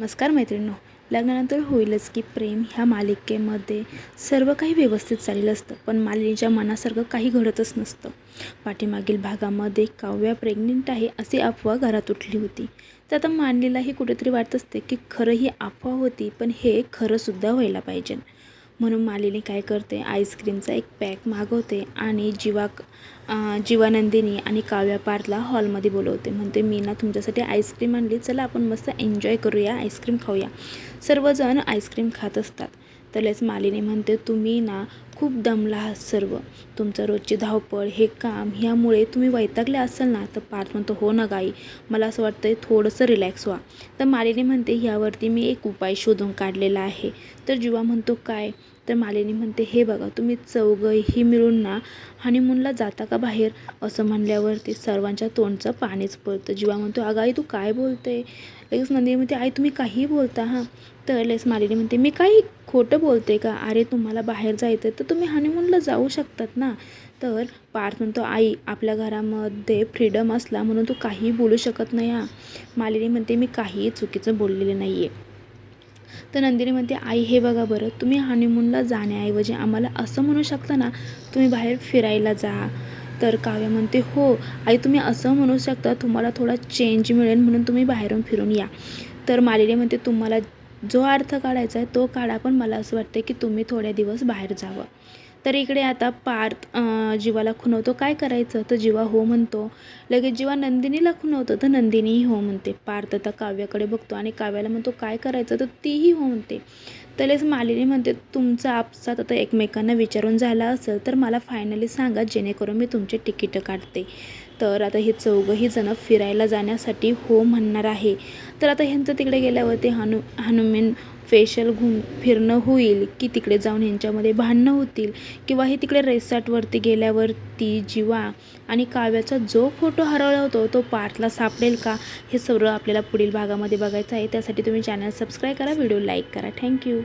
नमस्कार मैत्रिणींनो. लग्नानंतर होईलच की प्रेम ह्या मालिकेमध्ये सर्व काही व्यवस्थित चाललेलं असतं, पण मालिनीच्या मनासारखं काही घडतच नसतं. पाठीमागील भागामध्ये काव्या प्रेग्नेंट आहे अशी अफवा घरात उठली होती. तर आता मालिनीलाही कुठेतरी वाटत असते की खरं ही अफवा होती, पण हे खरंसुद्धा व्हायला पाहिजे. म्हणून मालिनी काय करते, आईस्क्रीमचा एक पॅक मागवते आणि जीवानंदिनी आणि काव्या पार्थला हॉलमध्ये बोलवते. म्हणते, मी ना तुमच्यासाठी आईस्क्रीम आणली, चला आपण मस्त एन्जॉय करूया, आईस्क्रीम खाऊया. सर्वजण आईस्क्रीम खात असतात. त्यालाच मालिनी म्हणते, तुम्ही ना खूप दमला आहात सर्व, तुमचं रोजची धावपळ, हे काम ह्यामुळे तुम्ही वैतागले असाल ना. तर पार्थ म्हणतो, हो ना गाई, मला असं वाटतंय थोडंसं रिलॅक्स व्हा. तर मालिनी म्हणते, ह्यावरती मी एक उपाय शोधून काढलेला आहे. तर जीवा म्हणतो, काय? तर मालिनी म्हणते, हे बघा, तुम्ही चौघंही मिळून ना हनीमूनला जाता का बाहेर? असं म्हणल्यावरती सर्वांच्या तोंडचं पाणीच पडतं. जीवा म्हणतो, अगं आई तू काय बोलते? लगेच नंदिनी म्हणते, आई तुम्ही काहीही बोलता हां. तर लगेच मालिनी म्हणते, मी काही खोटं बोलते का? अरे तुम्हाला बाहेर जायचं तर तुम्ही हनीमूनला जाऊ शकतात ना. तर पार्थ म्हणतो, आई आपल्या घरामध्ये फ्रीडम असला म्हणून तू काहीही बोलू शकत नाही हां. मालिनी म्हणते, मी काहीही चुकीचं बोललेलं नाही आहे. तर नंदिनी म्हणते, आई हे बघा बरं, तुम्ही हनीमूनला जाण्याऐवजी आम्हाला असं म्हणू शकता ना, तुम्ही बाहेर फिरायला जा. तर काव्या म्हणते, हो आई तुम्ही असं म्हणू शकता, तुम्हाला थोडा चेंज मिळेल म्हणून तुम्ही बाहेरून फिरून या. तर मालिनी म्हणते, तुम्हाला जो अर्थ काढायचा आहे तो काढा, पण मला असं वाटतं की तुम्ही थोड्या दिवस बाहेर जावं. तर इकडे आता पार्थ जीवाला खुणवतो, काय करायचं? तर जीवा हो म्हणतो. लगेच जीवा नंदिनीला खुणवतो, तर नंदिनीही हो म्हणते. पार्थ आता काव्याकडे बघतो आणि काव्याला म्हणतो, काय करायचं? तर तीही हो म्हणते. त्यालाच मालिनी म्हणते, तुमचा आपसात आता एकमेकांना विचारून झाला असेल तर मला फायनली सांगा, जेणेकरून मी तुमचे तिकीटं काढते. तर आता हे चौघंही जणं फिरायला जाण्यासाठी हो म्हणणार आहे. तर आता ह्यांचं तिकडे गेल्यावरती हनुमान फेशियल फिरणं होईल की तिकडे जाऊन ह्यांच्यामध्ये भांडणं होतील, किंवा हे तिकडे रिसॉर्टवरती गेल्यावरती जीवा आणि काव्याचा जो फोटो हरवला होतो तो पार्थला सापडेल का, हे सर्व आपल्याला पुढील भागामध्ये बघायचं आहे. त्यासाठी तुम्ही चॅनल सबस्क्राईब करा, व्हिडिओ लाईक करा. थँक्यू.